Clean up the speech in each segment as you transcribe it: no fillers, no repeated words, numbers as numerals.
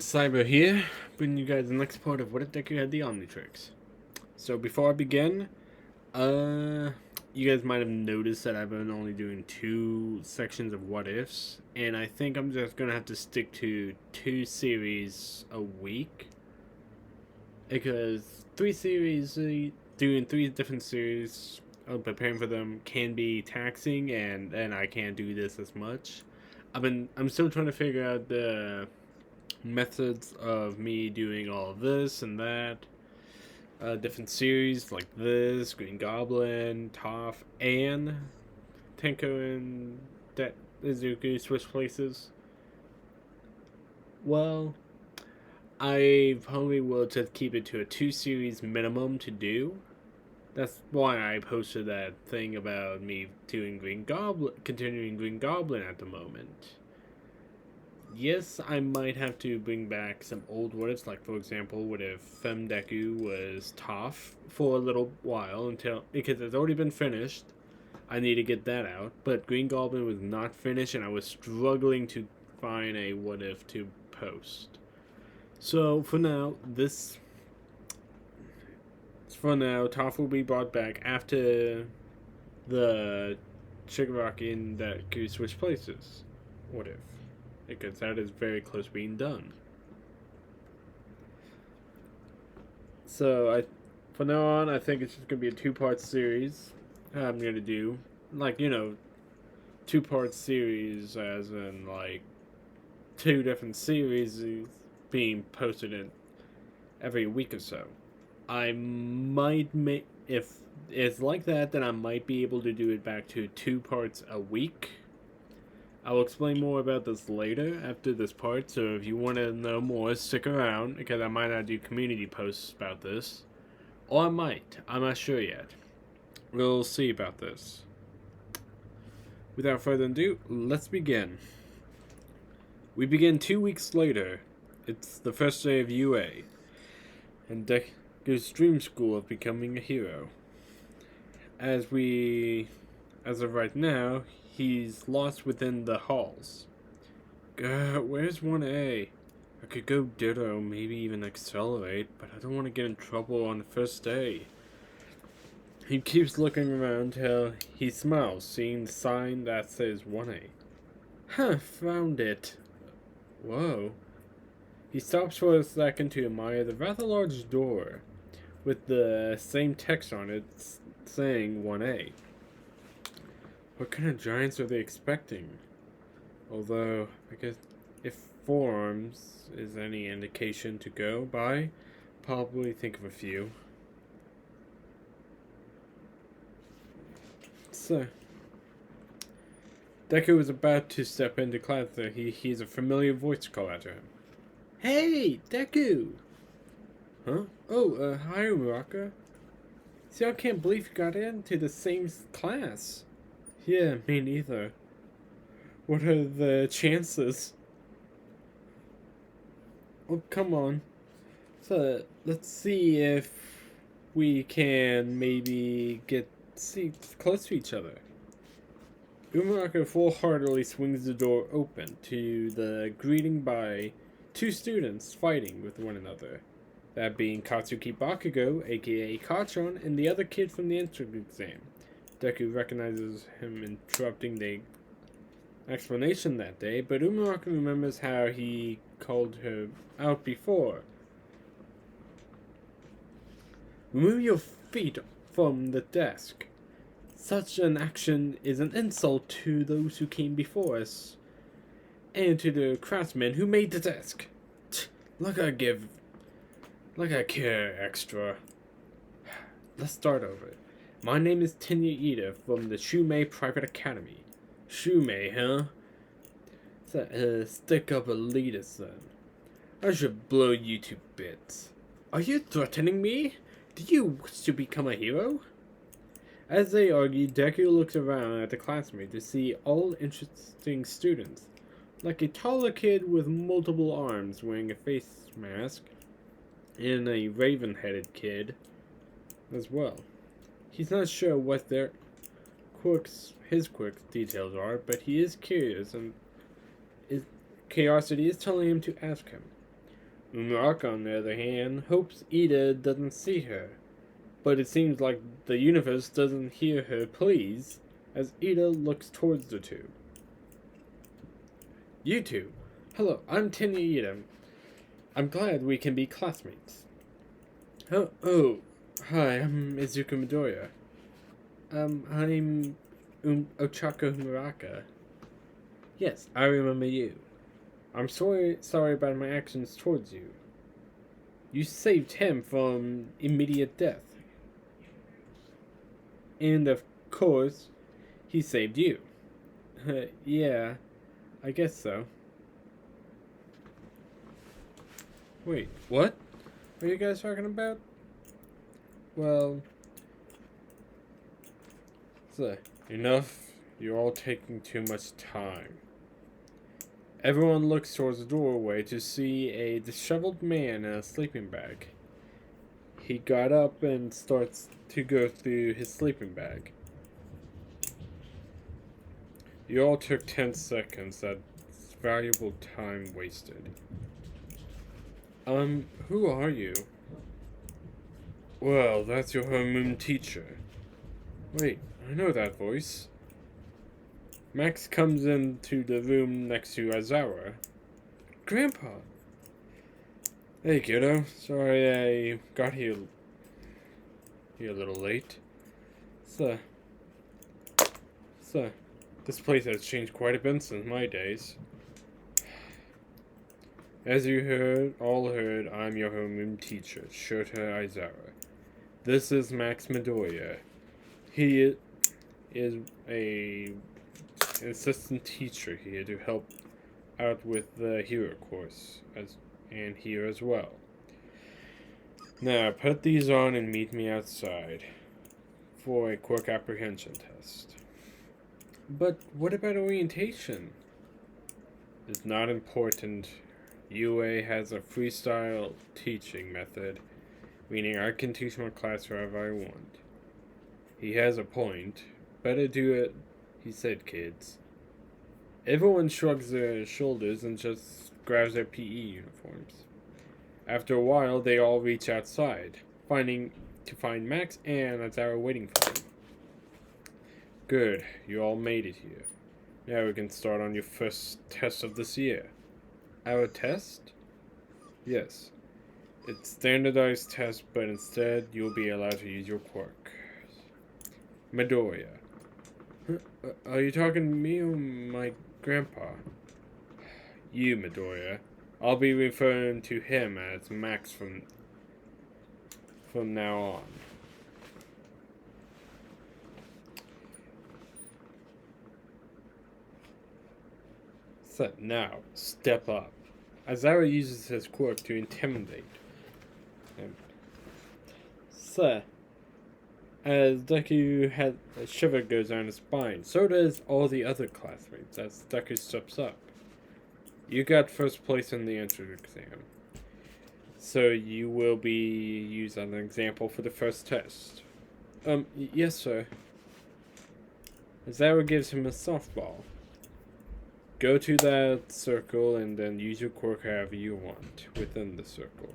Cyber here, bringing you guys the next part of What If Deku had the omnitrix. So before I begin, uh, you guys might have noticed that I've been only doing 2 sections of what ifs, and I think I'm just gonna have to stick to 2 series a week because doing 3 different series, preparing for them can be taxing, and I can't do this as much. I'm still trying to figure out the methods of me doing all of this and that. Different series like this, Green Goblin, Toph, and Tenko and Izuku switch places. Well, I probably will just keep it to a 2 series minimum to do. That's why I posted that thing about me doing continuing Green Goblin at the moment. Yes, I might have to bring back some old words, like for example, what if Femdeku was Toph for a little while until because it's already been finished. I need to get that out, but Green Goblin was not finished, and I was struggling to find a what if to post. So for now, Toph will be brought back after the Shigaraki and Deku switch places. What if? Because that is very close to being done. So from now on, I think it's just gonna be a 2-part series. I'm gonna do 2-part series, as in like 2 different series being posted in every week or so. I might make if it's like that, then I might be able to do it back to 2 parts a week. I will explain more about this later after this part, so if you want to know more, stick around, because I might not do community posts about this. Or I might. I'm not sure yet. We'll see about this. Without further ado, let's begin. We begin 2 weeks later. It's the first day of UA, and Deku's dream school of becoming a hero. As of right now, he's lost within the halls. Where's 1A? I could go ditto, maybe even accelerate, but I don't want to get in trouble on the first day. He keeps looking around till he smiles, seeing the sign that says 1A. Huh, found it. Whoa. He stops for a second to admire the rather large door, with the same text on it saying 1A. What kind of giants are they expecting? Although, I guess if forearms is any indication to go by, probably think of a few. So, Deku was about to step into class there. He hears a familiar voice call out to him. Hey, Deku! Huh? Oh, hi, Uraka. See, I can't believe you got into the same class. Yeah, me neither. What are the chances? Oh, come on. So, let's see if we can maybe see close to each other. Umuraka full-heartedly swings the door open to the greeting by 2 students fighting with one another. That being Katsuki Bakugo, aka Kachon, and the other kid from the entrance exam. Deku recognizes him interrupting the explanation that day, but Umuraka remembers how he called her out before. Remove your feet from the desk. Such an action is an insult to those who came before us, and to the craftsmen who made the desk. Like I care extra. Let's start over. My name is Tinya Ida from the Shumei Private Academy. Shumei, huh? Stick up a leader, son. I should blow you to bits. Are you threatening me? Do you wish to become a hero? As they argue, Deku looks around at the classmates to see all interesting students, like a taller kid with multiple arms wearing a face mask, and a raven-headed kid as well. He's not sure what his quirks details are, but he is curious, and curiosity is telling him to ask him. Umuraka, on the other hand, hopes Ida doesn't see her, but it seems like the universe doesn't hear her pleas as Ida looks towards the two. You two. Hello, I'm Tinya Ida. I'm glad we can be classmates. Oh, hi, I'm Izuku Midoriya. I'm Ochako Muraka. Yes, I remember you. I'm sorry about my actions towards you. You saved him from immediate death. And of course, he saved you. Yeah, I guess so. Wait, what? What are you guys talking about? Well, so, enough. You're all taking too much time. Everyone looks towards the doorway to see a disheveled man in a sleeping bag. He got up and starts to go through his sleeping bag. You all took 10 seconds. That's valuable time wasted. Who are you? Well, that's your homeroom teacher. Wait, I know that voice. Max comes into the room next to Aizawa. Grandpa! Hey, kiddo. Sorry I got here a little late. So, this place has changed quite a bit since my days. As you all heard, I'm your homeroom teacher, Shota Aizawa. This is Max Midoriya. He is an assistant teacher here to help out with the hero course, and here as well. Now, put these on and meet me outside for a quick apprehension test. But what about orientation? It's not important. UA has a freestyle teaching method, meaning I can teach my class wherever I want. He has a point. Better do it, he said, kids. Everyone shrugs their shoulders and just grabs their PE uniforms. After a while, they all reach outside, to find Max and Aizawa waiting for them. Good, you all made it here. Now we can start on your first test of this year. Our test? Yes. It's standardized test, but instead you'll be allowed to use your quirk. Midoriya. Are you talking to me or my grandpa? You, Midoriya. I'll be referring to him as Max from now on. So now, step up. Aizawa uses his quirk to intimidate him. So, as Deku has a shiver goes down his spine, so does all the other classmates as Deku steps up. You got first place in the entrance exam, so you will be used as an example for the first test. Yes, sir. Aizawa gives him a softball. Go to that circle and then use your quirk however you want within the circle.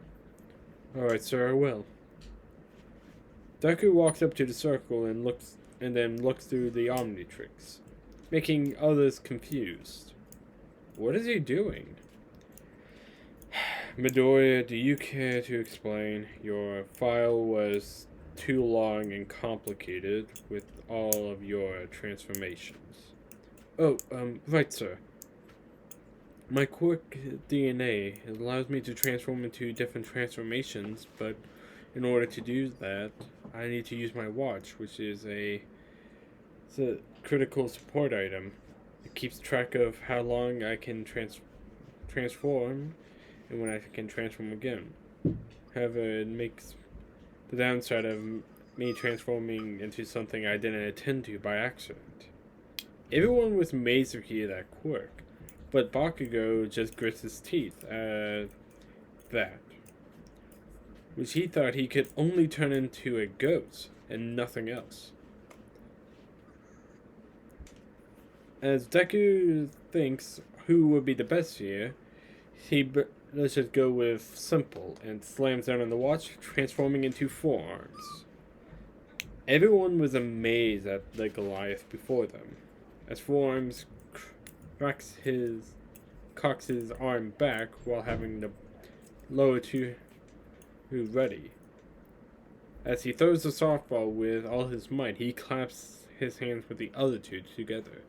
Alright, sir, I will. Deku walks up to the circle and then looks through the omnitrix, making others confused. What is he doing? Midoriya, do you care to explain? Your file was too long and complicated with all of your transformations. Oh, right, sir. My quirk DNA allows me to transform into different transformations, but in order to do that, I need to use my watch, which is it's a critical support item. It keeps track of how long I can transform and when I can transform again. However, it makes the downside of me transforming into something I didn't intend to by accident. Everyone was amazed to hear that quirk, but Bakugo just grits his teeth at that, which he thought he could only turn into a ghost and nothing else. As Deku thinks who would be the best here, he let's just go with simple, and slams down on the watch, transforming into forearms. Everyone was amazed at the Goliath before them, as forearms cocks his arm back while having the lower two ready. As he throws the softball with all his might, he claps his hands with the other two together,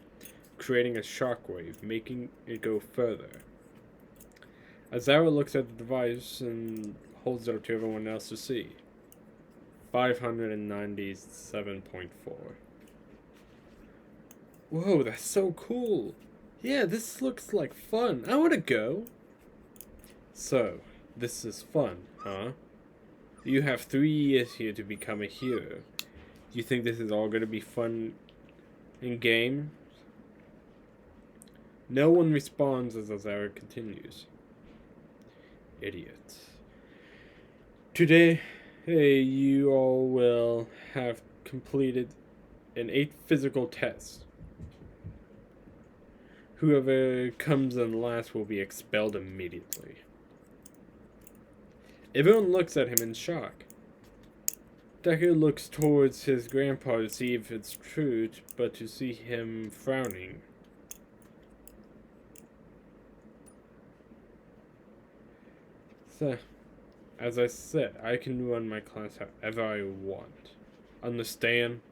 creating a shockwave, making it go further. Azara looks at the device and holds it up to everyone else to see. 597.4. Whoa, that's so cool. Yeah, this looks like fun. I want to go. So, this is fun, huh? You have 3 years here to become a hero. Do you think this is all going to be fun in game? No one responds as Azara continues. Idiots. Today, you all will have completed an 8 physical test. Whoever comes in last will be expelled immediately. Everyone looks at him in shock. Deku looks towards his grandpa to see if it's true, but to see him frowning. So, as I said, I can run my class however I want. Understand?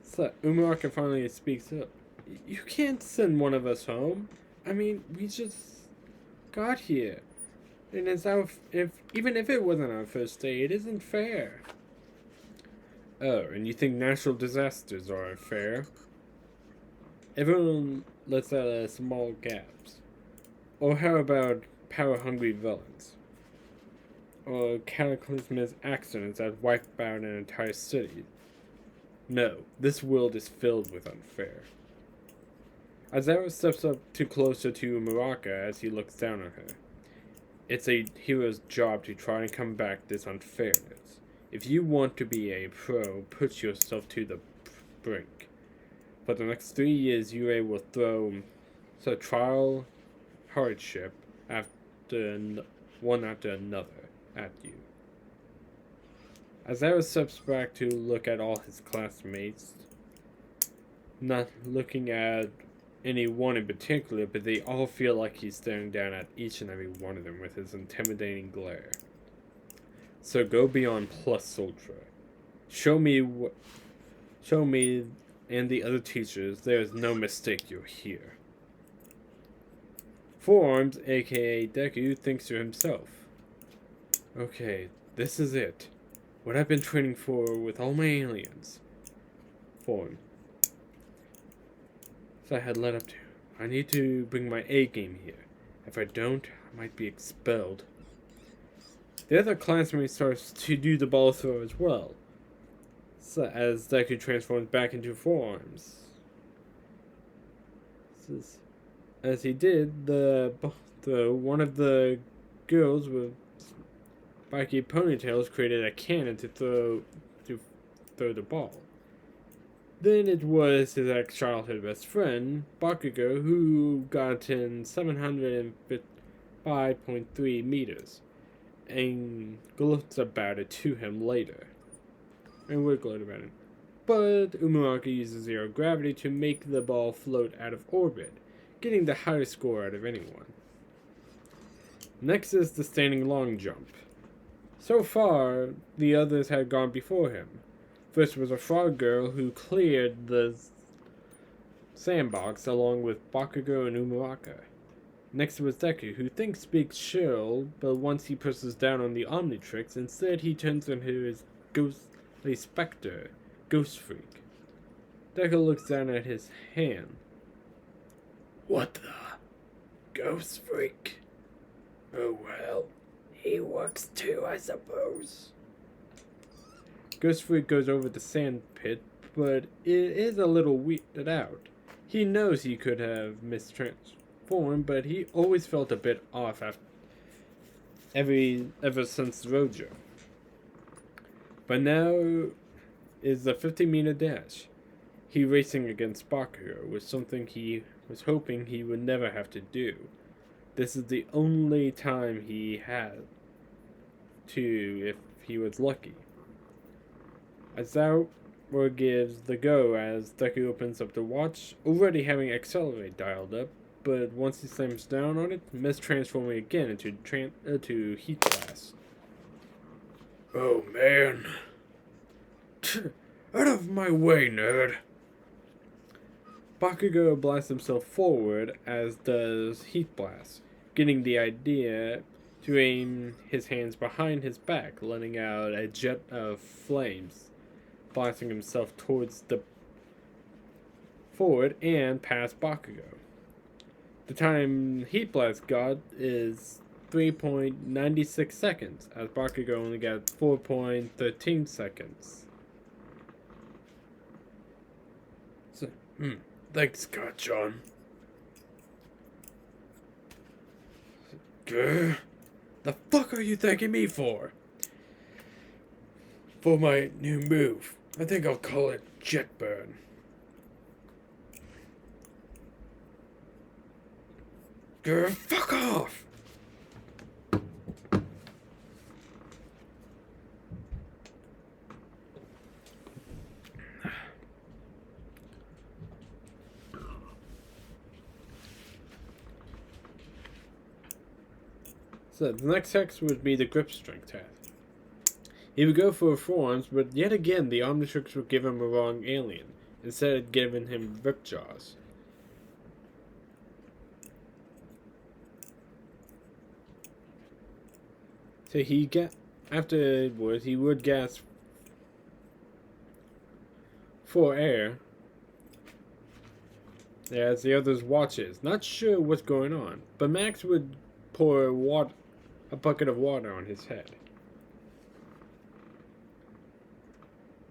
So, Umuraka finally speaks up. You can't send one of us home. I mean, we just got here. And even if it wasn't our first day, it isn't fair. Oh, and you think natural disasters are unfair? Everyone lets out small gaps. Or how about power-hungry villains? Or cataclysmic accidents that wipe out an entire city? No, this world is filled with unfair. Azara steps up too closer to Umuraka as he looks down on her. It's a hero's job to try and combat this unfairness. If you want to be a pro, put yourself to the brink. For the next 3 years, UA will throw trial hardship one after another at you. Azara steps back to look at all his classmates, not looking at any one in particular, but they all feel like he's staring down at each and every one of them with his intimidating glare. So go beyond plus ultra. Show me and the other teachers there is no mistake you're here. Forearms, aka Deku, thinks to himself. Okay, this is it. What I've been training for with all my aliens. Form. So I had led up to. I need to bring my A game here. If I don't, I might be expelled. The other classmate starts to do the ball throw as well. So as Deku transforms back into forearms. As he did the throw, one of the girls with spiky ponytails created a cannon to throw the ball. Then it was his ex-childhood best friend, Bakugo, who got in 705.3 meters, and gloats about it to him later. And we'll gloat about it. But Umuraka uses zero gravity to make the ball float out of orbit, getting the highest score out of anyone. Next is the standing long jump. So far, the others had gone before him. First was a frog girl who cleared the sandbox along with Bakugo and Umuraka. Next was Deku, who thinks big chill, but once he presses down on the omnitrix, instead he turns into his ghostly specter, Ghost Freak. Deku looks down at his hand. What the? Ghost Freak? Oh well, he works too, I suppose. Ghost Freak goes over the sand pit, but it is a little weirded out. He knows he could have mistransformed, but he always felt a bit off ever since Rojo. But now is the 50-meter dash. He racing against Bakugo was something he was hoping he would never have to do. This is the only time he had to if he was lucky. Aizawa gives the go as Deku opens up the watch, already having Accelerate dialed up, but once he slams down on it, mistransforming again into Heat Blast. Oh man. Out of my way, nerd. Bakugo blasts himself forward, as does Heat Blast, getting the idea to aim his hands behind his back, letting out a jet of flames, blasting himself towards the forward and past Bakugo. The time Heat Blast got is 3.96 seconds, as Bakugo only got 4.13 seconds. So, thanks, God, John. The fuck are you thanking me for? For my new move. I think I'll call it Jet Burn. Fuck off! So the next text would be the grip strength test. He would go for forearms, but yet again the omnitrix would give him a wrong alien, instead of giving him rip jaws. So afterwards he would gasp for air as the others watches, not sure what's going on, but Max would pour a bucket of water on his head.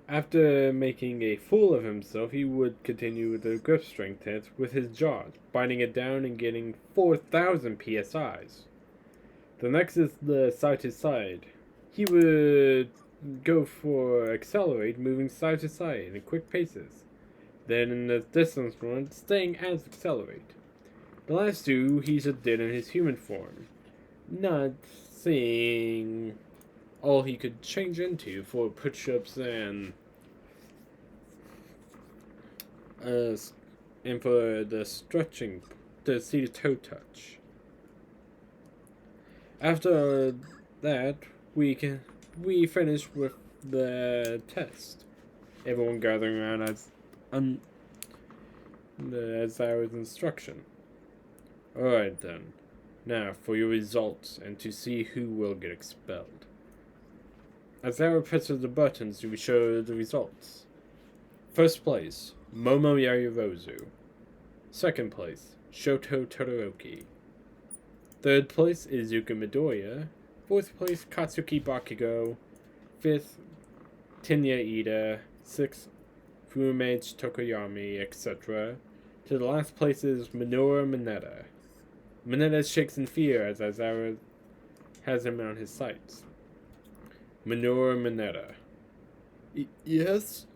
After making a fool of himself, he would continue with the grip strength test with his jaws, biting it down and getting 4,000 PSIs. The next is the side to side. He would go for accelerate, moving side to side in quick paces. Then in the distance run, staying as accelerate. The last two he just did in his human form, not seeing all he could change into for push-ups and for the stretching, the seated toe touch. After that, we finish with the test. Everyone gathering around as I was instruction. Alright then. Now for your results and to see who will get expelled. Aizawa presses the buttons to show the results. First place, Momo Yaoyorozu. Second place, Shoto Todoroki. Third place, Izuku Midoriya. Fourth place, Katsuki Bakugo. Fifth, Tinya Ida. Sixth, Fumage Tokoyami, etc. To the last place is Minoru Mineta. Mineta shakes in fear as Aizawa has him on his sights. Minoru Mineta. Yes?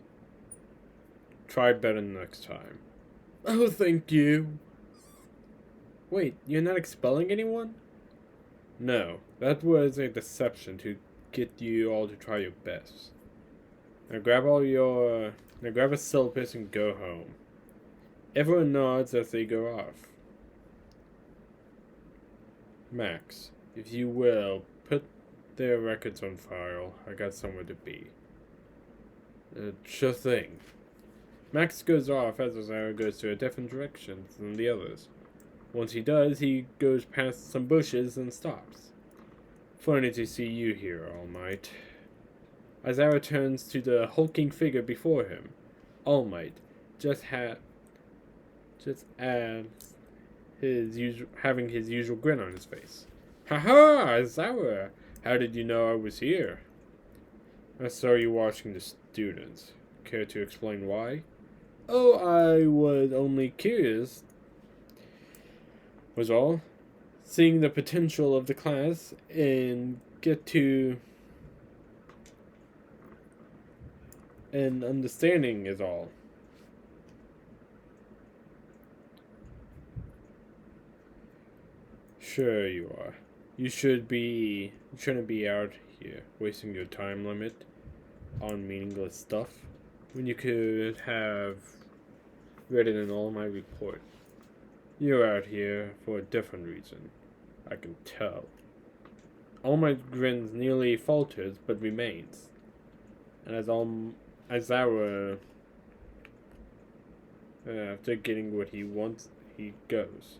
Try better next time. Oh, thank you. Wait, you're not expelling anyone? No, that was a deception to get you all to try your best. Now grab a syllabus and go home. Everyone nods as they go off. Max, if you will, put their records on file. I got somewhere to be. Sure thing. Max goes off as Aizawa goes to a different direction than the others. Once he does, he goes past some bushes and stops. Funny to see you here, All Might. Aizawa turns to the hulking figure before him. All Might, having his usual grin on his face. Haha, Aizawa! How did you know I was here? I saw you watching the students. Care to explain why? Oh, I was only curious, was all. Seeing the potential of the class and get to and understanding is all. Sure you are. You shouldn't be out here wasting your time limit on meaningless stuff when you could have read it in all my report. You're out here for a different reason. I can tell. All my grins nearly falters but remains. And as our after getting what he wants, he goes.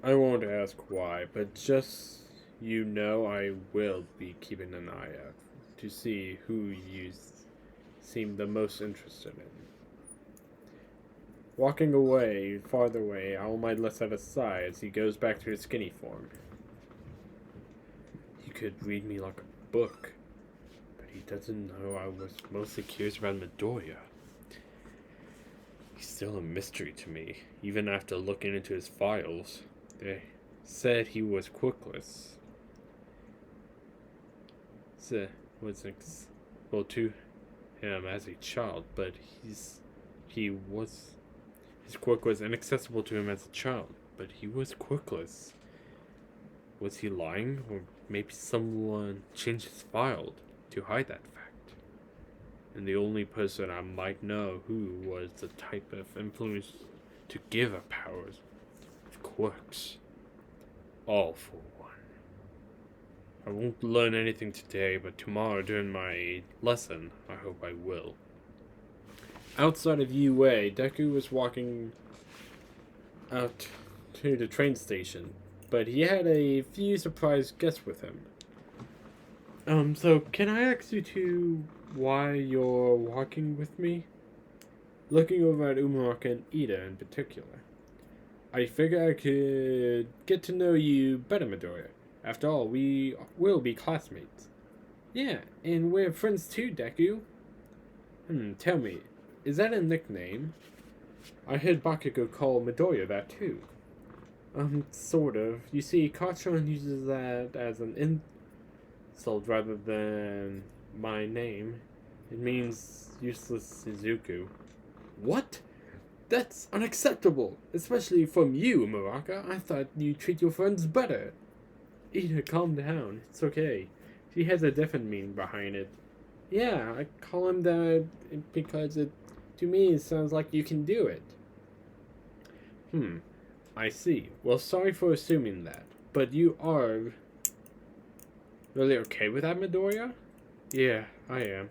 I won't ask why, but just I will be keeping an eye out to see who you seem the most interested in. Walking away, farther away, Owl might let out a sigh as he goes back to his skinny form. He could read me like a book, but he doesn't know I was mostly curious about Midoriya. He's still a mystery to me, even after looking into his files. They said he was quirkless. Well, to him as a child, but his quirk was inaccessible to him as a child, but he was quirkless. Was he lying, or maybe someone changed his file to hide that fact? And the only person I might know who was the type of influence to give up powers with quirks. All for one. I won't learn anything today, but tomorrow during my lesson, I hope I will. Outside of UA, Deku was walking out to the train station, but he had a few surprise guests with him. So can I ask you why you're walking with me? Looking over at Umuraka and Ida in particular. I figure I could get to know you better, Midoriya. After all, we will be classmates. Yeah, and we're friends too, Deku. Tell me, is that a nickname? I heard Bakugo call Midoriya that too. Sort of. You see, Kachan uses that as an insult rather than my name. It means useless Izuku. What? That's unacceptable, especially from you, Muraka. I thought you'd treat your friends better. Ida, calm down. It's okay. She has a different meaning behind it. Yeah, I call him that because to me, it sounds like you can do it. I see. Well, sorry for assuming that, but you are really okay with that, Midoriya? Yeah, I am.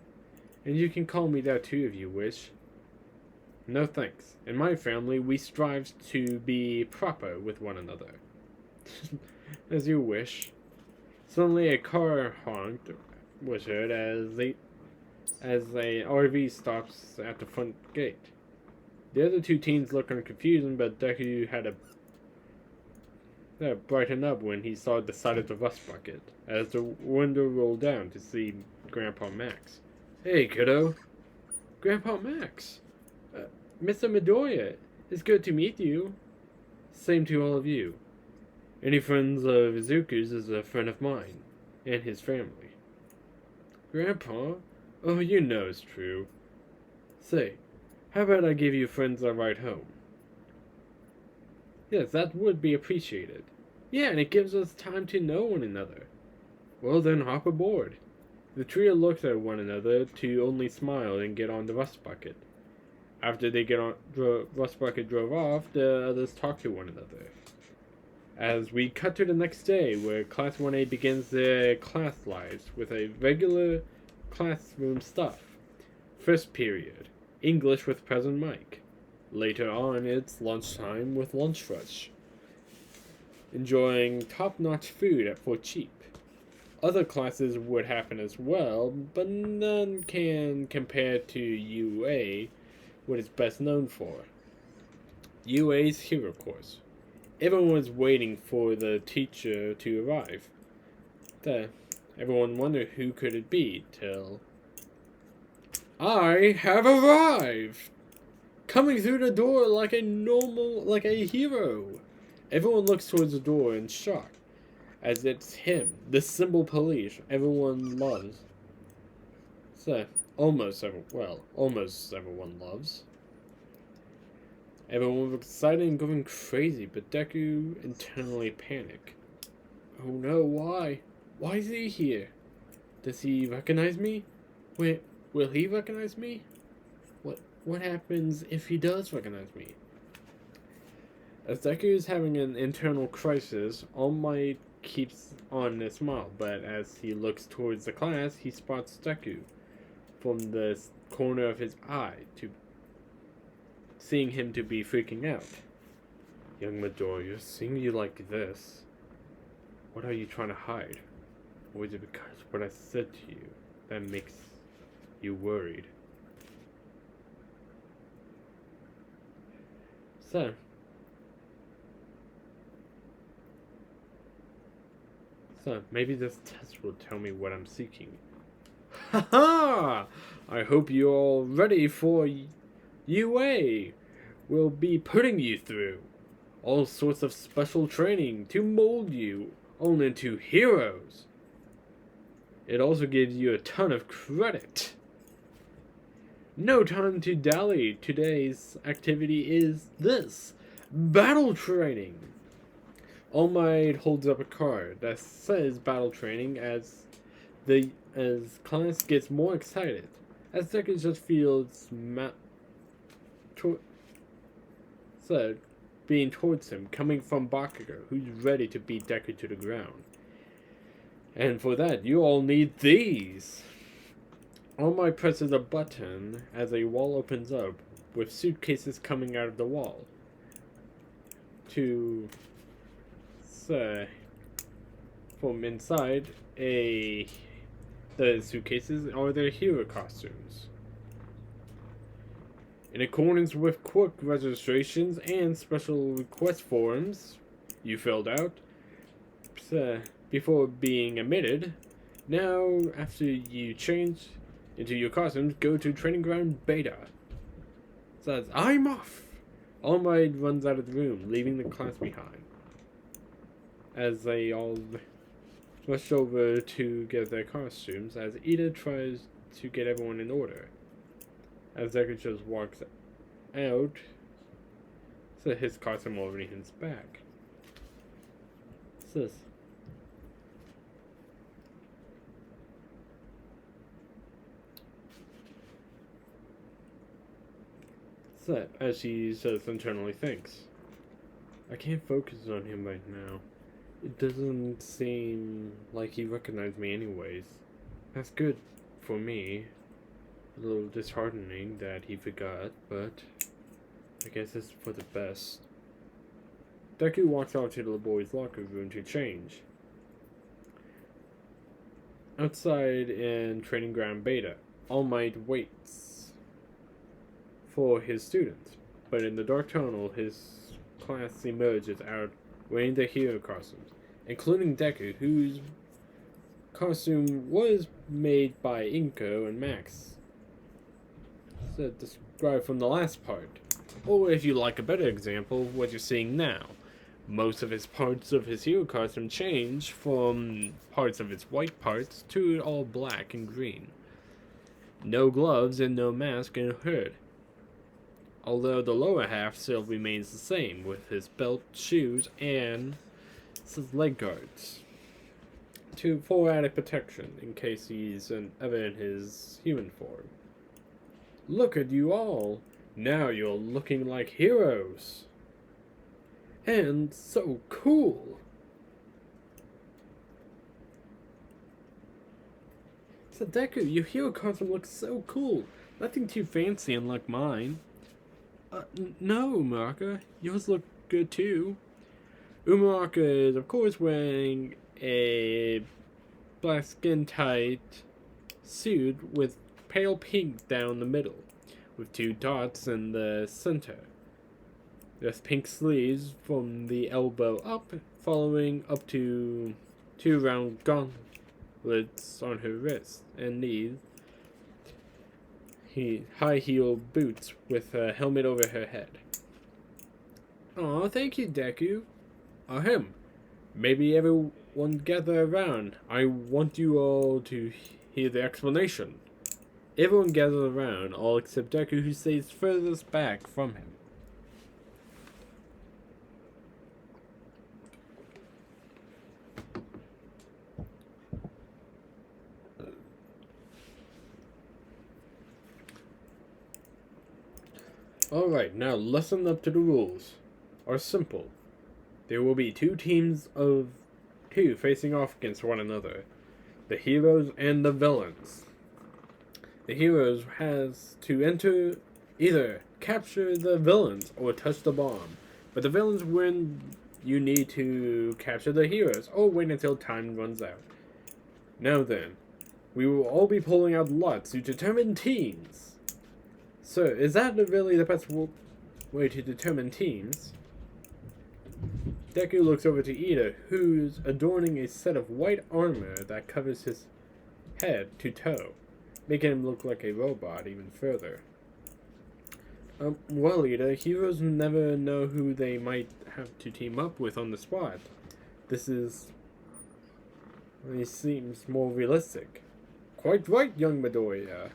And you can call me that too if you wish. No thanks. In my family, we strive to be proper with one another. As you wish. Suddenly a car honked was heard as a RV stops at the front gate. The other two teens looked confused, but Deku had brightened up when he saw the side of the rust bucket, as the window rolled down to see Grandpa Max. Hey, kiddo. Grandpa Max. Mr. Midoriya, it's good to meet you. Same to all of you. Any friends of Izuku's is a friend of mine, and his family. Grandpa? Oh, you know it's true. Say, how about I give you friends a ride home? Yes, that would be appreciated. Yeah, and it gives us time to know one another. Well then, hop aboard. The trio looked at one another to only smile and get on the rust bucket. After they rust bucket drove off, the others talked to one another. As we cut to the next day, where Class 1A begins their class lives with a regular classroom stuff. First period, English with present Mike. Later on, it's lunchtime with Lunch Rush. Enjoying top-notch food for cheap. Other classes would happen as well, but none can compare to UA, what it's best known for. UA's Hero Course. Everyone was waiting for the teacher to arrive. Everyone wondered who could it be, till... I have arrived! Coming through the door like a hero. Everyone looks towards the door in shock, as it's him, the simple police everyone loves. So, almost everyone loves. Everyone was excited and going crazy, but Deku internally panicked. Oh no, why? Why is he here? Does he recognize me? Wait, will he recognize me? What happens if he does recognize me? As Deku is having an internal crisis, All Might keeps on a smile, but as he looks towards the class, he spots Deku from the corner of his eye, seeing him to be freaking out. Young Midoriya, seeing you like this, what are you trying to hide? Or is it because what I said to you that makes you worried? So, maybe this test will tell me what I'm seeking. Haha! I hope you're all ready for UA. We'll be putting you through all sorts of special training to mold you all into heroes. It also gives you a ton of credit. No time to dally. Today's activity is this: battle training. All Might holds up a card that says battle training as class gets more excited. As Deku just feels being towards him, coming from Bakugo, who's ready to beat Deku to the ground. And for that, you all need these. All Might presses a button as a wall opens up, with suitcases coming out of the wall. From inside, the suitcases are their hero costumes. In accordance with quick registrations and special request forms you filled out before being admitted, now after you change into your costumes, go to Training Ground Beta. Says, I'm off! All Might runs out of the room, leaving the class behind. As they all rush over to get their costumes, as Ida tries to get everyone in order. As Deku just walks out, so his costume already in his back. What's this? So, as she says internally thinks, I can't focus on him right now. It doesn't seem like he recognized me anyways. That's good for me. A little disheartening that he forgot, but I guess it's for the best. Deku walks out to the boys' locker room to change. Outside in Training Ground Beta, All Might waits for his students, but in the dark tunnel, his class emerges out wearing their hero costumes, including Deku, whose costume was made by Inko and Max. So described from the last part. Or if you like a better example, what you're seeing now. Most of his parts of his hero costume change from parts of its white parts to all black and green. No gloves and no mask and hood. Although the lower half still remains the same, with his belt, shoes, and his leg guards. For added protection, in case he's ever in his human form. Look at you all! Now you're looking like heroes! And so cool! So Deku, your hero costume looks so cool! Nothing too fancy unlike mine. No, Umaraka. Yours look good too. Umaraka is, of course, wearing a black skin-tight suit with pale pink down the middle, with 2 dots in the center. There's pink sleeves from the elbow up, following up to 2 round gauntlets on her wrists and knees. High-heeled boots with a helmet over her head. Aw, thank you, Deku. Ahem. Maybe everyone gather around. I want you all to hear the explanation. Everyone gathers around, all except Deku, who stays furthest back from him. Alright, now listen up to the rules. Are simple. There will be 2 teams of 2 facing off against one another. The heroes and the villains. The heroes has to enter either capture the villains or touch the bomb. But the villains win, you need to capture the heroes or wait until time runs out. Now then, we will all be pulling out lots to determine teams. So, is that really the best way to determine teams? Deku looks over to Ida, who's adorning a set of white armor that covers his head to toe, making him look like a robot even further. Well, Ida, heroes never know who they might have to team up with on the spot. This seems more realistic. Quite right, young Midoriya.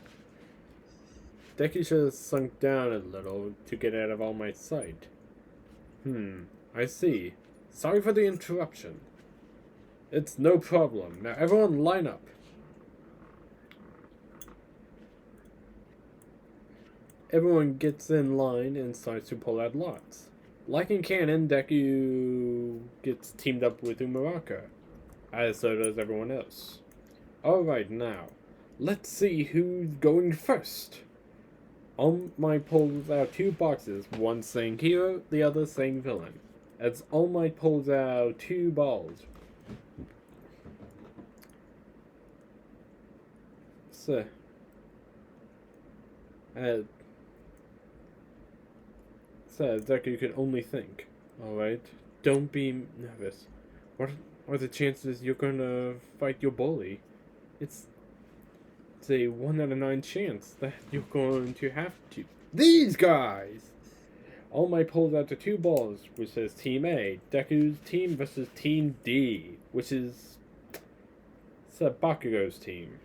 Deku should have sunk down a little to get out of All Might's sight. I see. Sorry for the interruption. It's no problem. Now everyone line up. Everyone gets in line and starts to pull out lots. Like in canon, Deku gets teamed up with Umuraka, as so does everyone else. Alright, now, let's see who's going first. All Might pulls out 2 boxes, one saying hero, the other saying villain. As All Might pulls out 2 balls. So, Deku could only think. Alright, don't be nervous. What are the chances you're gonna fight your bully? It's a 1 out of 9 chance that you're going to have to. These guys! All Might pulls out the 2 balls, which says Team A, Deku's team versus Team D, which is Bakugo's team.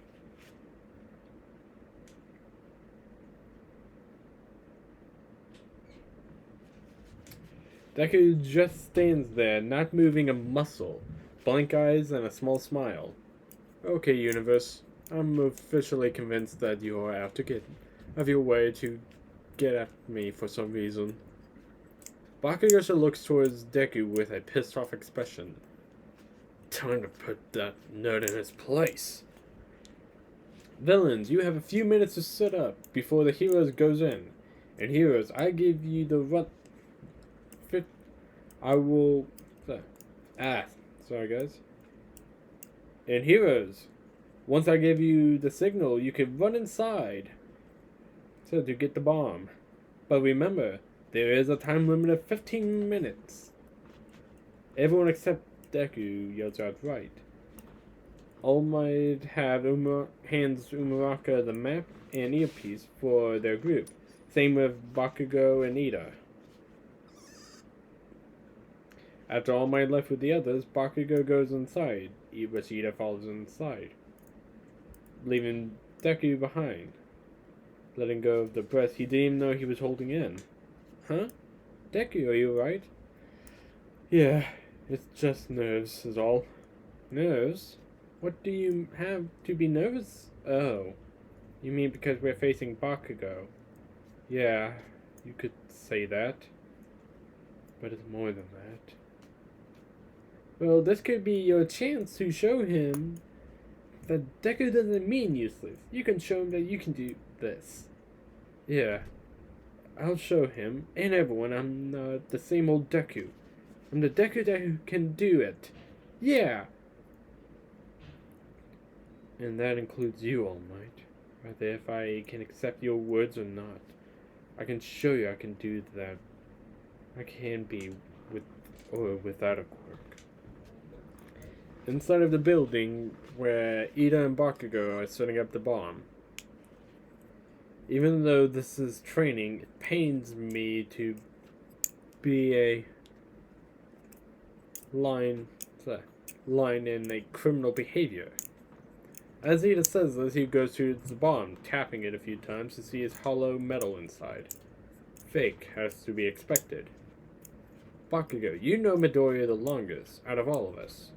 Deku just stands there, not moving a muscle, blank eyes and a small smile. Okay, universe. I'm officially convinced that you are out to get of your way to get at me for some reason. Bakugo looks towards Deku with a pissed off expression. Time to put that nerd in his place. Villains, you have a few minutes to set up before the heroes goes in. And heroes, I give you the run. I will. Sorry guys. And heroes, once I give you the signal, you can run inside. So to get the bomb. But remember, there is a time limit of 15 minutes. Everyone except Deku yells out right. All Might have hands Umuraka the map and earpiece for their group. Same with Bakugo and Ida. After All Might left with the others, Bakugo goes inside, but Ida follows inside, leaving Deku behind, letting go of the breath he didn't even know he was holding in. Huh? Deku, are you alright? Yeah, it's just nerves is all. Nerves? What do you have to be nervous? Oh, you mean because we're facing Bakugo? Yeah, you could say that. But it's more than that. Well, this could be your chance to show him that Deku doesn't mean useless. You can show him that you can do this. Yeah, I'll show him and everyone I'm not the same old Deku. I'm the Deku that can do it. Yeah! And that includes you, All Might. Whether if I can accept your words or not. I can show you I can do that. I can be with or without a quirk. Inside of the building where Ida and Bakugo are setting up the bomb. Even though this is training, it pains me to be a line in a criminal behavior. As Ida says as he goes to the bomb, tapping it a few times to see his hollow metal inside. Fake, has to be expected. Bakugo, you know Midoriya the longest, out of all of us.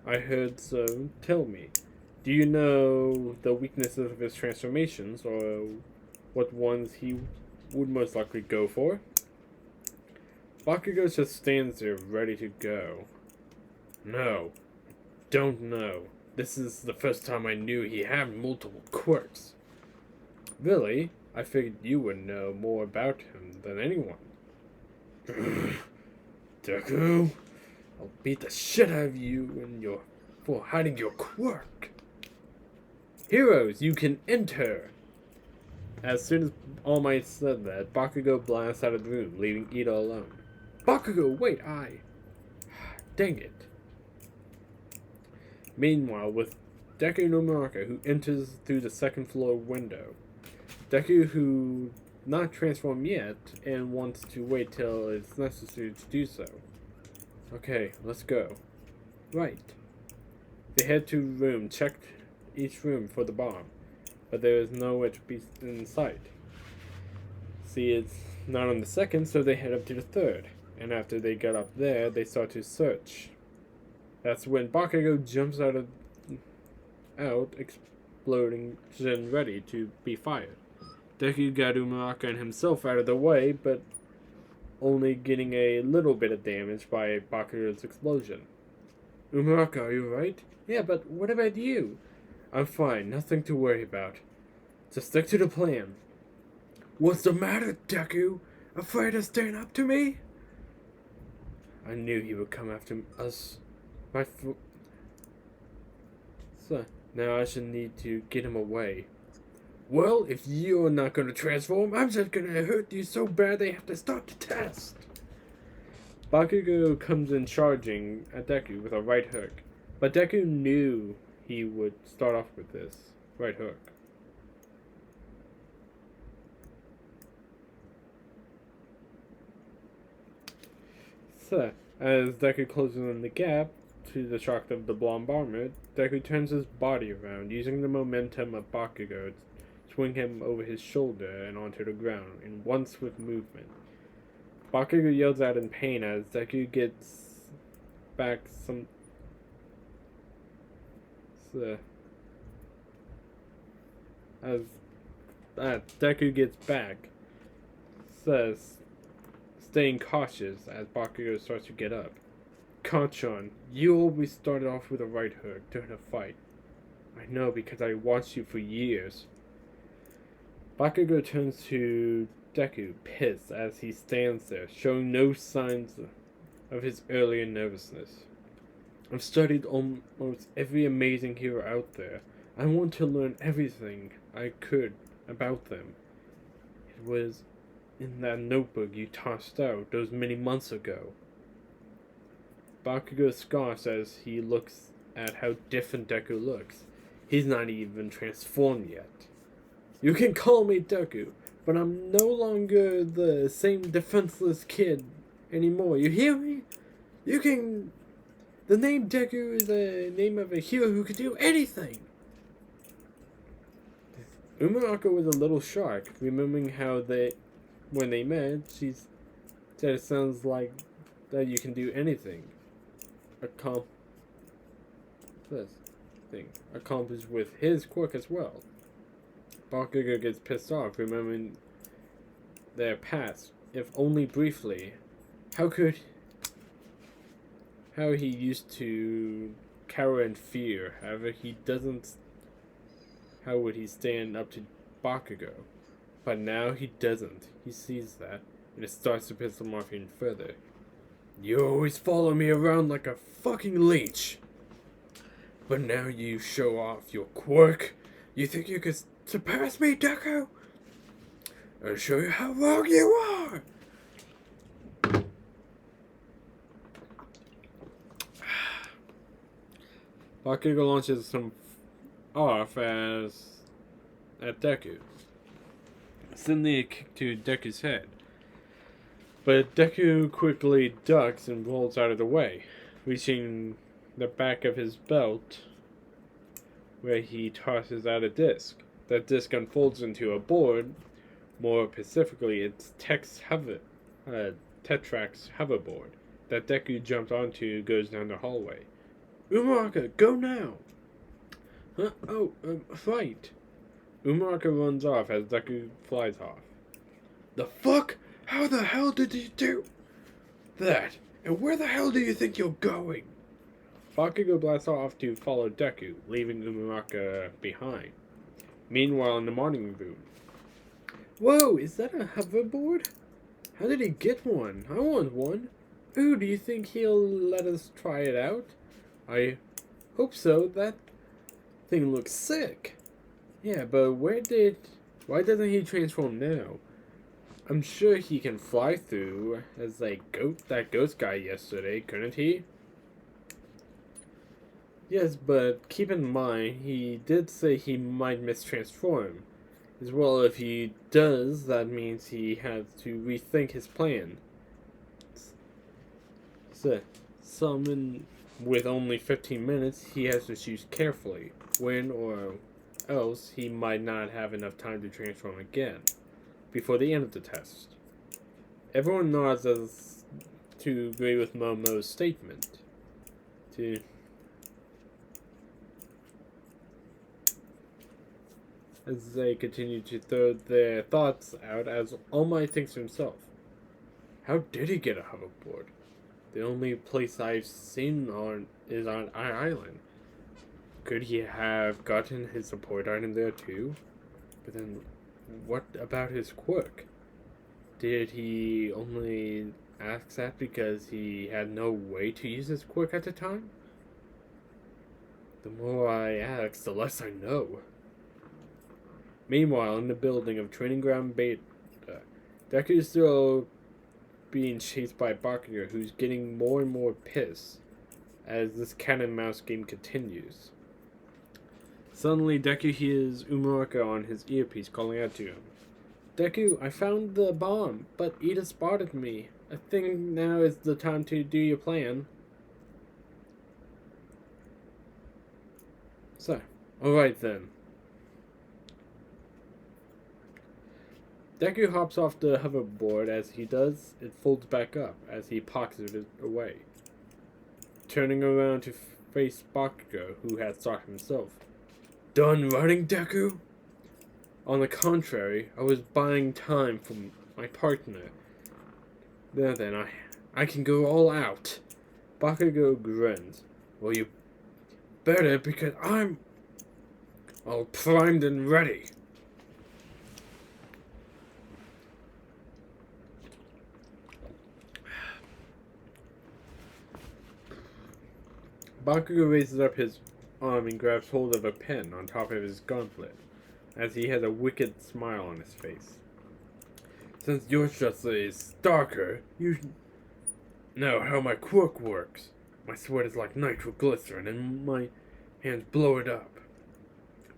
I heard so. Tell me, do you know the weaknesses of his transformations, or what ones he would most likely go for? Bakugo just stands there, ready to go. No, don't know. This is the first time I knew he had multiple quirks. Really? I figured you would know more about him than anyone. Deku, I'll beat the shit out of you for hiding your quirk. Heroes, you can enter! As soon as All Might said that, Bakugo blasts out of the room, leaving Ida alone. Bakugo, wait, Dang it. Meanwhile, with Deku no Muraka, who enters through the second floor window. Deku, who not transformed yet, and wants to wait till it's necessary to do so. Okay, let's go. Right. They head to room, check each room for the bomb, but there is nowhere to be in sight. See, it's not on the second, so they head up to the third, and after they get up there, they start to search. That's when Bakugo jumps out, exploding and ready to be fired. Deku got Umuraka and himself out of the way, but only getting a little bit of damage by Bakugo's explosion. Umuraka, are you right? Yeah, but what about you? I'm fine, nothing to worry about. Just stick to the plan. What's the matter, Deku? Afraid to stand up to me? I knew he would come after us. So, now I should need to get him away. Well, if you're not going to transform, I'm just going to hurt you so bad they have to stop the test. Bakugo comes in charging at Deku with a right hook, but Deku knew he would start off with this right hook. So, as Deku closes in the gap, to the shock of the blonde bomber, Deku turns his body around, using the momentum of Bakugo to swing him over his shoulder and onto the ground in one swift movement. Bakugo yells out in pain as Deku gets back Deku gets back, says, staying cautious as Bakugo starts to get up. Kanchan, you always started off with a right hook during a fight. I know because I watched you for years. Bakugo turns to Deku, pissed, as he stands there, showing no signs of his earlier nervousness. I've studied almost every amazing hero out there. I want to learn everything I could about them. It was in that notebook you tossed out those many months ago. Bakugo scoffs as he looks at how different Deku looks. He's not even transformed yet. You can call me Deku, but I'm no longer the same defenseless kid anymore. You hear me? The name Deku is the name of a hero who can do anything. Umuraka was a little shocked, remembering how when they met, she said it sounds like that you can do anything. Accomplished with his quirk as well. Bakugo gets pissed off, remembering their past, if only briefly. How he used to cower in fear, however how would he stand up to Bakugo? But now he doesn't. He sees that, and it starts to piss him off even further. You always follow me around like a fucking leech. But now you show off your quirk. You think you could surpass me, Deku? I'll show you how wrong you are. Bakugo launches some off at Deku, sending a kick to Deku's head. But Deku quickly ducks and rolls out of the way, reaching the back of his belt where he tosses out a disc. That disc unfolds into a board. More specifically, it's Tetrax hoverboard that Deku jumped onto goes down the hallway. Umaka, go now! Huh? Oh, fight! Umaka runs off as Deku flies off. The fuck? How the hell did you do that? And where the hell do you think you're going? Bakugo blasts off to follow Deku, leaving Umaka behind. Meanwhile, in the morning room. Whoa, is that a hoverboard? How did he get one? I want one. Ooh, do you think he'll let us try it out? I hope so. That thing looks sick. Yeah, but why doesn't he transform now? I'm sure he can fly through as that ghost guy yesterday, couldn't he? Yes, but keep in mind, he did say he might mistransform. As well, if he does, that means he has to rethink his plan. So, summon with only 15 minutes, he has to choose carefully when or else he might not have enough time to transform again before the end of the test. Everyone nods as to agree with Momo's statement. As they continue to throw their thoughts out, as All Might thinks to himself, how did he get a hoverboard? The only place I've seen is on Island. Could he have gotten his support item there too? But then, what about his quirk? Did he only ask that because he had no way to use his quirk at the time? The more I ask, the less I know. Meanwhile, in the building of Training Ground Beta, Deku is still being chased by Bakugo, who's getting more and more pissed as this cat and mouse game continues. Suddenly, Deku hears Umuraka on his earpiece calling out to him. Deku, I found the bomb, but Ida spotted me. I think now is the time to do your plan. So, alright then. Deku hops off the hoverboard. As he does, it folds back up as he pockets it away. Turning around to face Bakugo, who has thought himself. Done running, Deku? On the contrary, I was buying time from my partner. Now then, I can go all out. Bakugo grins. Well, you better, because I'm all primed and ready. Bakugo raises up his arm and grabs hold of a pen on top of his gauntlet, as he has a wicked smile on his face. Since you're just a stalker, you know how my quirk works. My sweat is like nitroglycerin, and my hands blow it up.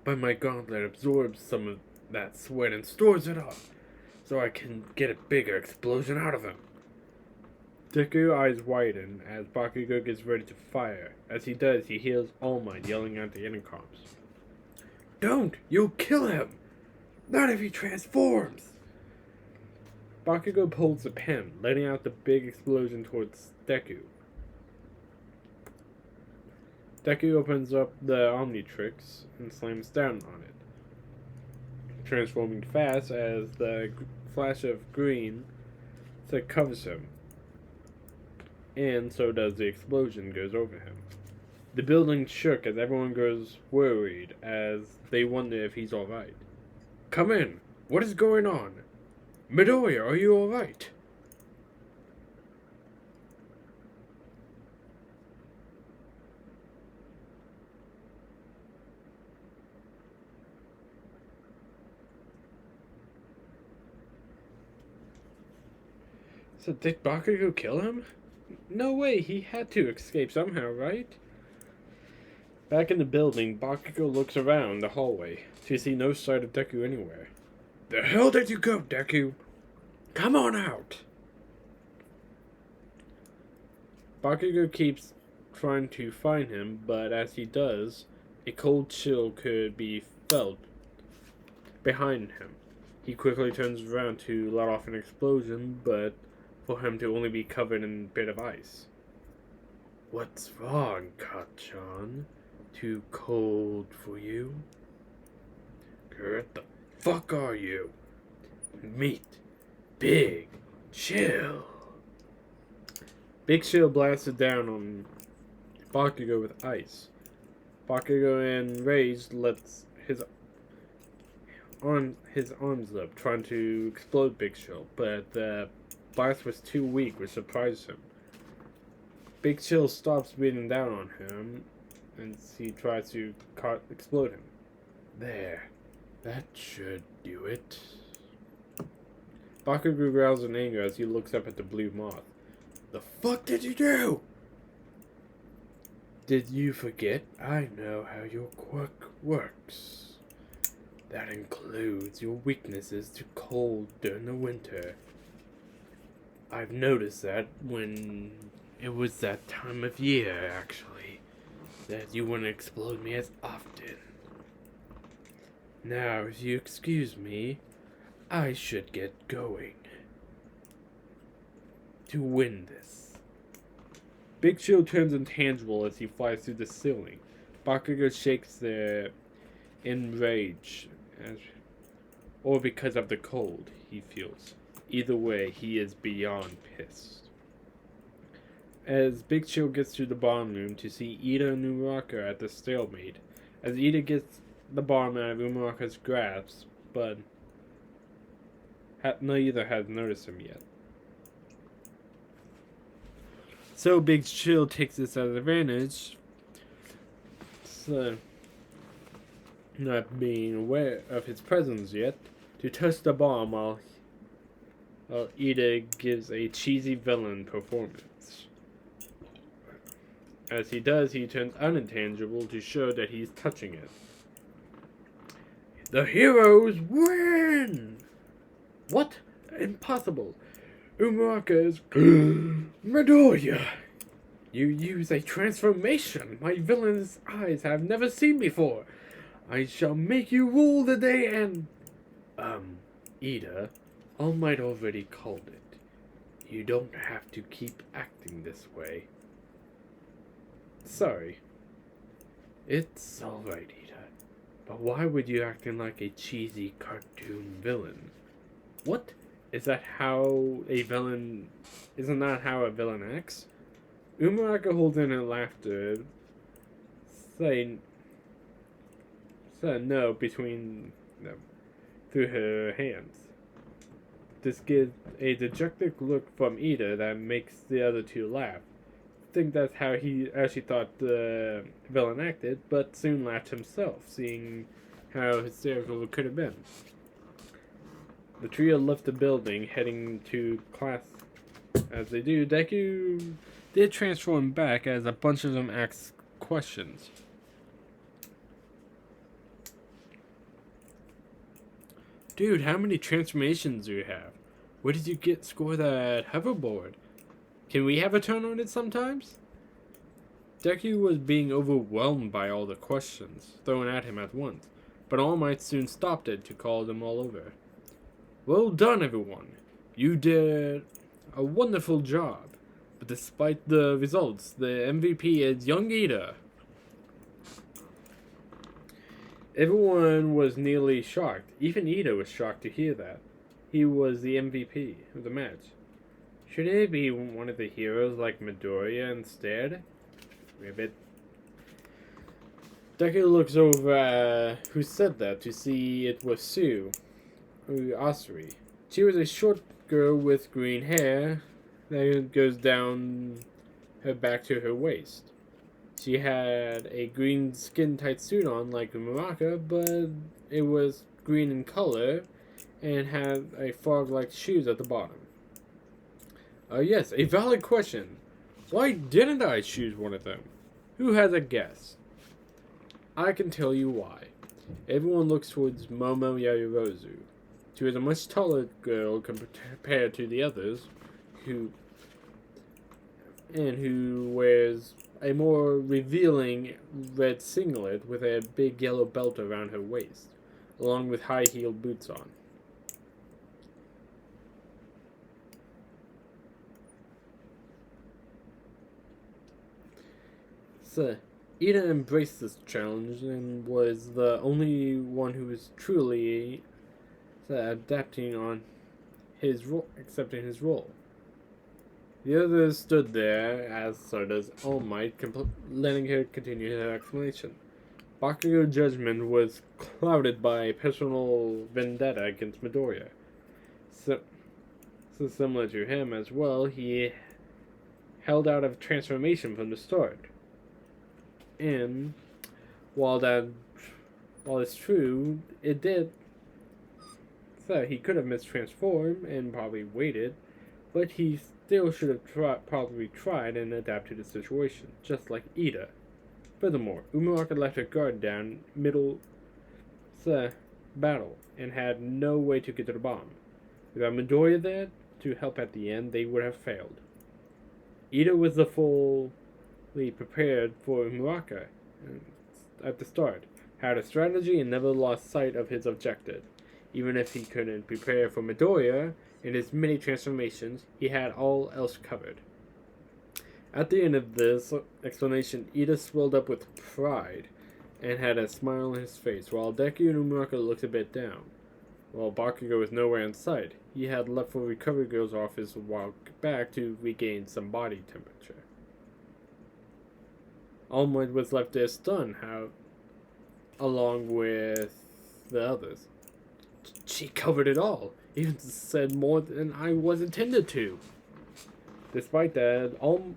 But my gauntlet absorbs some of that sweat and stores it up, so I can get a bigger explosion out of him. Deku's eyes widen as Bakugo gets ready to fire. As he does, he hears All Might yelling at the intercoms. Don't! You'll kill him! Not if he transforms! Bakugo pulls the pen, letting out the big explosion towards Deku. Deku opens up the omnitrix and slams down on it, transforming fast as the flash of green that covers him. And so does the explosion goes over him. The building shook as everyone grows worried as they wonder if he's alright. Come in! What is going on? Midoriya, are you alright? So did Bakugo kill him? No way, he had to escape somehow, right? Back in the building, Bakugo looks around the hallway to see no sight of Deku anywhere. The hell did you go, Deku? Come on out! Bakugo keeps trying to find him, but as he does, A cold chill could be felt behind him. He quickly turns around to let off an explosion, but for him to only be covered in a bit of ice. What's wrong, Kachan? Too cold for you? What the fuck are you? Meet Big Chill. Big Chill blasted down on Bakugo with ice. Bakugo, enraged, lets his arms up, trying to explode Big Chill, but the blast was too weak, which surprised him. Big Chill stops beating down on him, and he tries to explode him. There. That should do it. Bakugo growls in anger as he looks up at the blue moth. The fuck did you do? Did you forget? I know how your quirk works. That includes your weaknesses to cold during the winter. I've noticed that when it was that time of year, actually, that you wouldn't explode me as often. Now, if you excuse me, I should get going. To win this. Big Chill turns intangible as he flies through the ceiling. Bakugo shakes there in rage, or because of the cold he feels. Either way, he is beyond pissed. As Big Chill gets to the bomb room to see Ida and Uraraka at the stalemate, as Ida gets the bomb out of Umaraka's grasp, but neither has noticed him yet. So Big Chill takes this as advantage, so not being aware of his presence yet, to touch the bomb while Ida gives a cheesy villain performance. As he does, he turns unintangible to show that he's touching it. The heroes win! What? Impossible. Umaraka is Midoriya. You use a transformation my villain's eyes have never seen before. I shall make you rule the day and... Ida, All Might already called it. You don't have to keep acting this way. Sorry. It's alright, Ida. But why would you acting like a cheesy cartoon villain? What? Is that how a villain... Isn't that how a villain acts? Umaraka holds in her laughter, saying no between them through her hands. This gives a dejected look from Ida that makes the other two laugh. I think that's how he actually thought the villain acted, but soon laughed himself, seeing how hysterical it could have been. The trio left the building, heading to class. As they do, Deku did transform back as a bunch of them asked questions. Dude, how many transformations do you have? Where did you get score that hoverboard? Can we have a turn on it sometimes? Deku was being overwhelmed by all the questions thrown at him at once, but All Might soon stopped it to call them all over. Well done, everyone. You did a wonderful job. But despite the results, the MVP is young Ida. Everyone was nearly shocked. Even Ida was shocked to hear that. He was the MVP of the match. Should it be one of the heroes like Midoriya instead? Ribbit. Deku looks over who said that to see it was Sue, Asuri. She was a short girl with green hair that goes down her back to her waist. She had a green skin-tight suit on like Muraka, but it was green in color and had a frog-like shoes at the bottom. Yes, a valid question. Why didn't I choose one of them? Who has a guess? I can tell you why. Everyone looks towards Momo Yaoyorozu. She was a much taller girl compared to the others, who wears a more revealing red singlet with a big yellow belt around her waist, along with high-heeled boots on. So, Ida embraced this challenge and was the only one who was truly adapting on his role, accepting his role. The others stood there, as so does All Might, letting her continue her explanation. Bakugo's judgment was clouded by personal vendetta against Midoriya. So similar to him as well, he held out of transformation from the start. And while it's true, it did. So he could have mistransformed and probably waited, but he still should have probably tried and adapted to the situation, just like Ida. Furthermore, Umuraka left her guard down middle battle and had no way to get to the bomb. Without Midoriya there to help at the end, they would have failed. Ida was fully prepared for Umuraka at the start, had a strategy, and never lost sight of his objective. Even if he couldn't prepare for Midoriya in his many transformations, he had all else covered. At the end of this explanation, Ida swelled up with pride and had a smile on his face, while Deku and Umuraka looked a bit down. While Bakugo was nowhere in sight, he had left for recovery girls' office a while back to regain some body temperature. All Might was left there stunned, along with the others. She covered it all, even said more than I was intended to. Despite that, all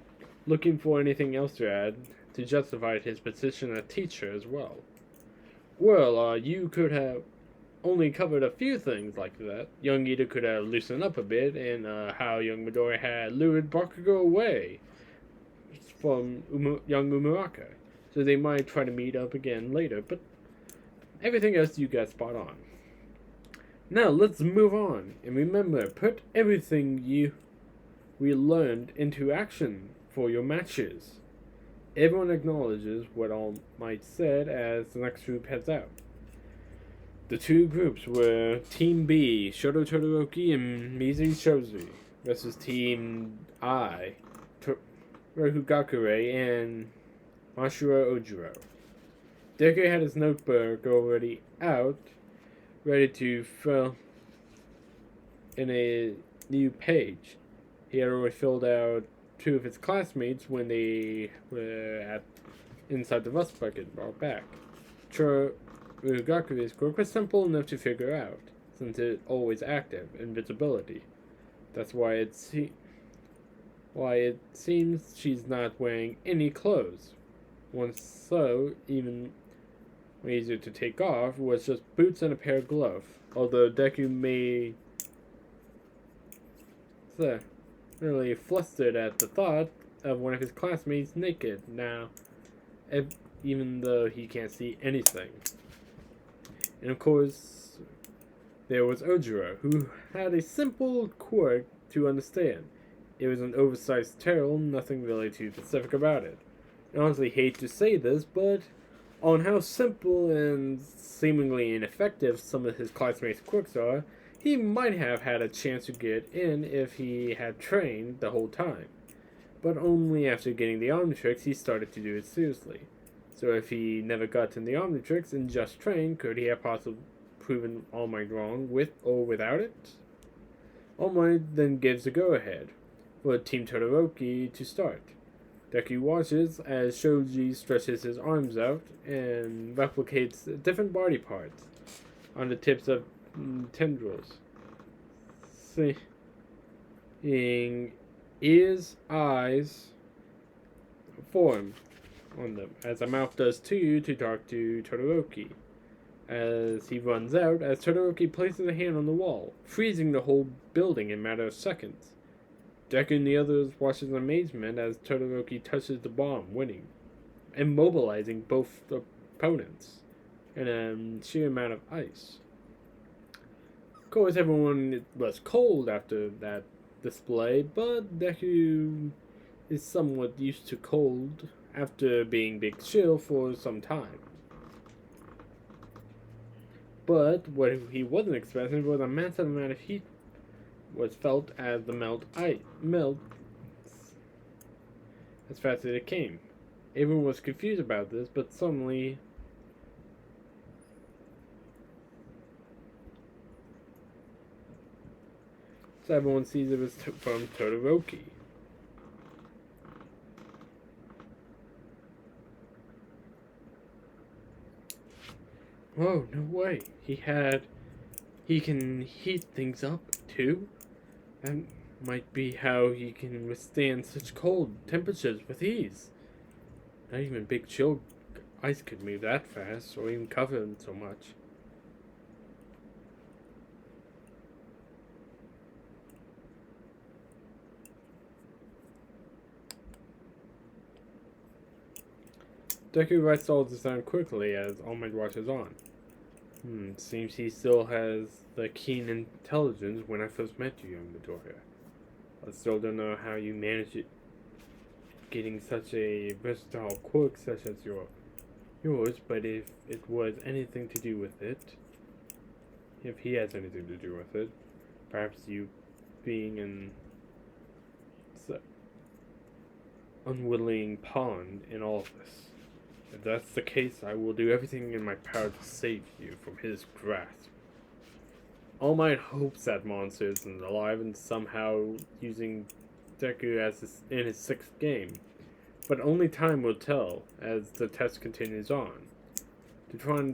looking for anything else to add to justify his position as teacher as well. Well, you could have only covered a few things like that. Young Ida could have loosened up a bit, and how young Midoriya had lured Bakugo away from young Umuraka, so they might try to meet up again later, but everything else you got spot on. Now let's move on, and remember, put everything we learned into action for your matches. Everyone acknowledges what All Might said as the next group heads out. The two groups were Team B, Shoto Todoroki and Mizu Shozi, versus Team I, Rohugakure and Mashiro Ojiro. Deku had his notebook already out, ready to fill in a new page. He had already filled out two of his classmates when they were inside the rust bucket brought back. Rohugakure's quirk was simple enough to figure out, since it's always active, invisibility. That's why it seems she's not wearing any clothes. Once so, even easier to take off was just boots and a pair of gloves. Although Deku may really flustered at the thought of one of his classmates naked now, even though he can't see anything. And of course, there was Ojiro, who had a simple quirk to understand. It was an oversized tail, nothing really too specific about it. I honestly hate to say this, but on how simple and seemingly ineffective some of his classmates' quirks are, he might have had a chance to get in if he had trained the whole time. But only after getting the omnitrix he started to do it seriously. So if he never got in the omnitrix and just trained, could he have possibly proven All Might wrong with or without it? All Might then gives the go-ahead for Team Todoroki to start. Deku watches as Shoji stretches his arms out and replicates different body parts on the tips of tendrils, seeing ears, eyes form on them, as a mouth does too to talk to Todoroki. As he runs out, as Todoroki places a hand on the wall, freezing the whole building in a matter of seconds. Deku and the others watch in amazement as Todoroki touches the bomb, winning, immobilizing both opponents in a sheer amount of ice. Of course, everyone was cold after that display, but Deku is somewhat used to cold after being Big Chill for some time. But what he wasn't expecting was a massive amount of heat was felt as the melt as fast as it came. Everyone was confused about this, but suddenly so everyone sees it was from Todoroki. Oh, no way. He can heat things up, too? That might be how he can withstand such cold temperatures with ease. Not even Big Chill ice could move that fast, or even cover him so much. Deku writes all this down quickly as All Might watches on. Seems he still has the keen intelligence when I first met you, young Midoriya. I still don't know how you managed it, getting such a versatile quirk such as yours, but if it was anything to do with it, if he has anything to do with it, perhaps you being an unwilling pawn in all of this. If that's the case, I will do everything in my power to save you from his grasp. All Might hopes that monster isn't alive and somehow using Deku in his 6th game, but only time will tell as the test continues on. To try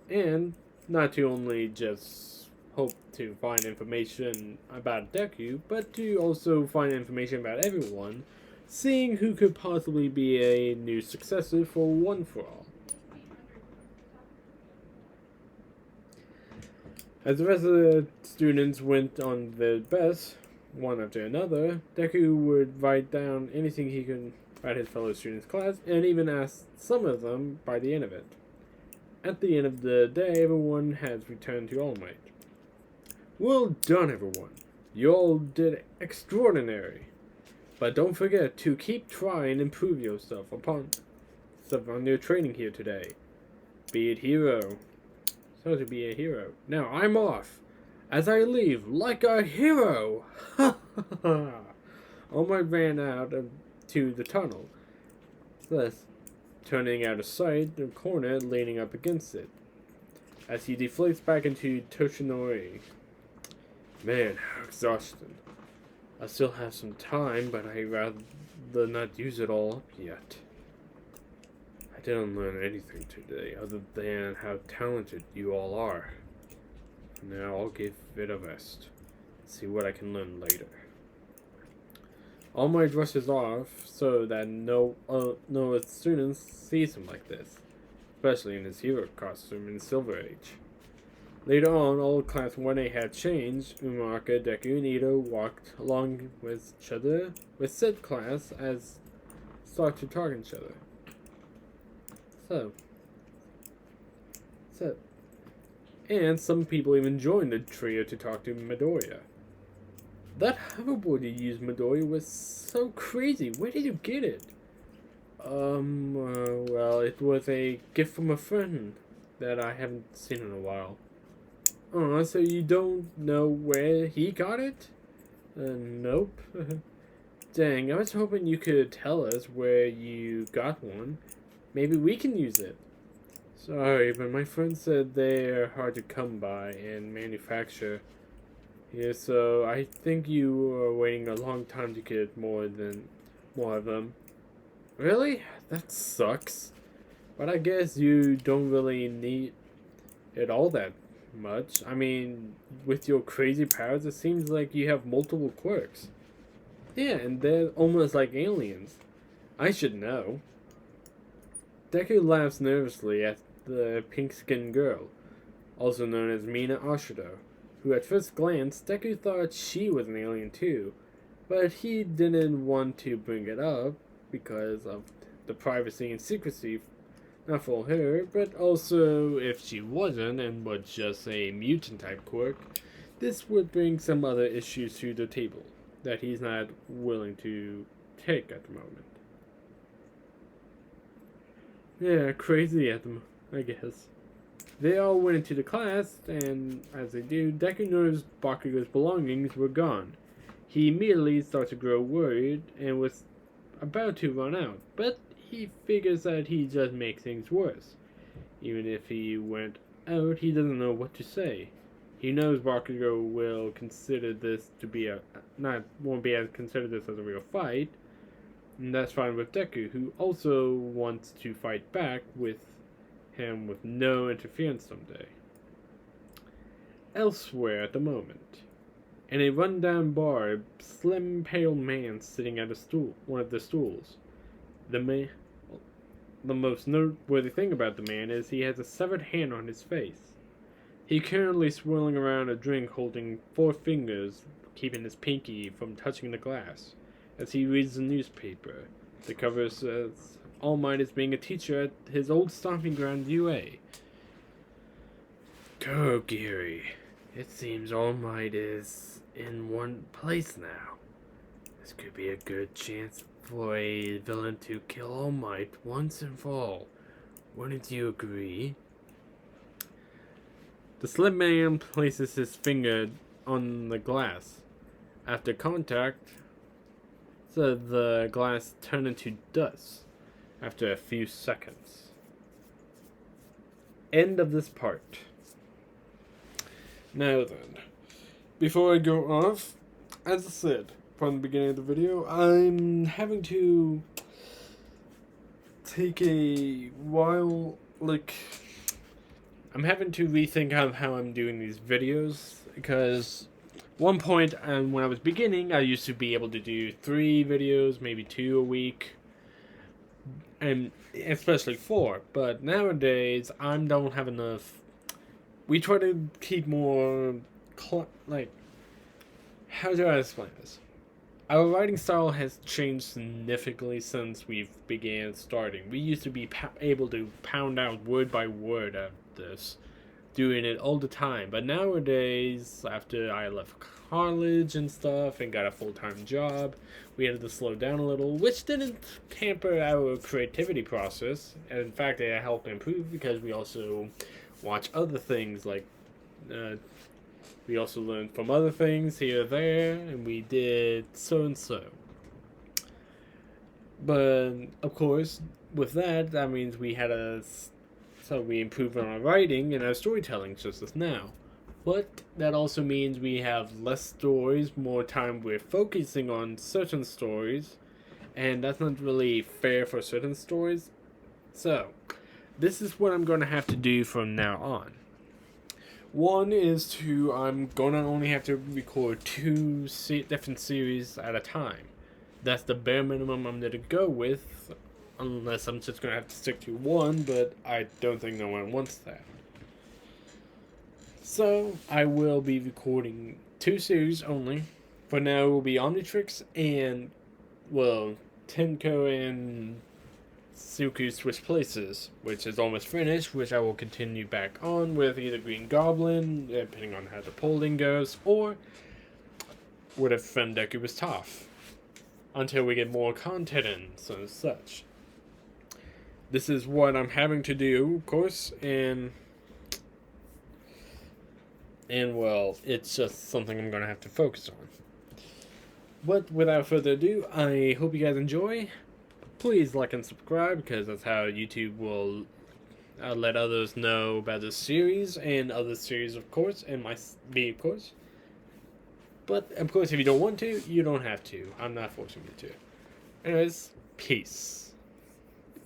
and not to only just hope to find information about Deku, but to also find information about everyone, seeing who could possibly be a new successor for One for All. As the rest of the students went on their best, one after another, Deku would write down anything he could about his fellow students' class, and even ask some of them by the end of it. At the end of the day, everyone has returned to All Might. Well done, everyone. You all did extraordinary. But don't forget to keep trying and improve yourself on your training here today. Be it hero. So to be a hero. Now I'm off. As I leave, like a hero. Ha ha ha. All Might ran out to the tunnel, thus turning out of sight the corner leaning up against it, as he deflates back into Toshinori. Man, how exhausting. I still have some time, but I'd rather not use it all up yet. I didn't learn anything today, other than how talented you all are. Now I'll give it a rest. See what I can learn later. All Might rushes off so that no students sees him like this, especially in his hero costume in Silver Age. Later on, all class 1A had changed. Umaka, Deku, and Ito walked along with each other, with said class as start to talk to each other. So, and some people even joined the trio to talk to Midoriya. That hoverboard you used, Midoriya, was so crazy. Where did you get it? Well, it was a gift from a friend that I haven't seen in a while. Oh, so you don't know where he got it? Nope. Dang, I was hoping you could tell us where you got one. Maybe we can use it. Sorry, but my friend said they're hard to come by and manufacture. Yeah, so I think you were waiting a long time to get more of them. Really? That sucks. But I guess you don't really need it all that much. I mean, with your crazy powers, it seems like you have multiple quirks. Yeah, and they're almost like aliens. I should know. Deku laughs nervously at the pink-skinned girl, also known as Mina Ashido, who at first glance, Deku thought she was an alien too, but he didn't want to bring it up because of the privacy and secrecy, not for her, but also if she wasn't and was just a mutant-type quirk, this would bring some other issues to the table that he's not willing to take at the moment. Yeah, crazy at them, I guess. They all went into the class, and as they do, Deku noticed Bakugo's belongings were gone. He immediately starts to grow worried and was about to run out, but he figures that he just makes things worse. Even if he went out, he doesn't know what to say. He knows Bakugo will consider this to be a not won't be as consider this as a real fight, and that's fine with Deku, who also wants to fight back with him with no interference someday. Elsewhere at the moment, in a rundown bar, a slim, pale man sitting at a stool, one of the stools. The man, the most noteworthy thing about the man is he has a severed hand on his face. He currently swirling around a drink holding 4 fingers, keeping his pinky from touching the glass, as he reads the newspaper. The cover says, All Might is being a teacher at his old stomping ground UA. Go, Geary. It seems All Might is in one place now. This could be a good chance for a villain to kill All Might once and for all. Wouldn't you agree? The slim man places his finger on the glass. After contact, so the glass turns into dust after a few seconds. End of this part. Now then, before I go off, as I said from the beginning of the video, I'm having to take a while, I'm having to rethink of how I'm doing these videos, because one point when I was beginning, I used to be able to do 3 videos, maybe 2 a week, and especially 4, but nowadays I don't have enough. We try to keep more, how do I explain this? Our writing style has changed significantly since we've began starting. We used to be able to pound out word by word at this, doing it all the time. But nowadays, after I left college and stuff and got a full-time job, we had to slow down a little, which didn't hamper our creativity process. And in fact, it helped improve because we also watch other things we also learned from other things here or there, and we did so and so. But of course, with that, that means we improved on our writing and our storytelling just as now. But that also means we have less stories, more time we're focusing on certain stories, and that's not really fair for certain stories. So, this is what I'm going to have to do from now on. One is I'm going to only have to record 2 different series at a time. That's the bare minimum I'm going to go with, unless I'm just going to have to stick to one, but I don't think no one wants that. So, I will be recording 2 series only. For now, it will be Omnitrix and, Tenko and Suku switch places, which is almost finished, which I will continue back on with either Green Goblin, depending on how the polling goes, or with a friend Deku was tough, until we get more content in, so such. This is what I'm having to do, of course, and it's just something I'm going to have to focus on. But without further ado, I hope you guys enjoy. Please like and subscribe, because that's how YouTube will let others know about this series and other series, of course, and me, of course. But, of course, if you don't want to, you don't have to. I'm not forcing you to. Anyways, peace.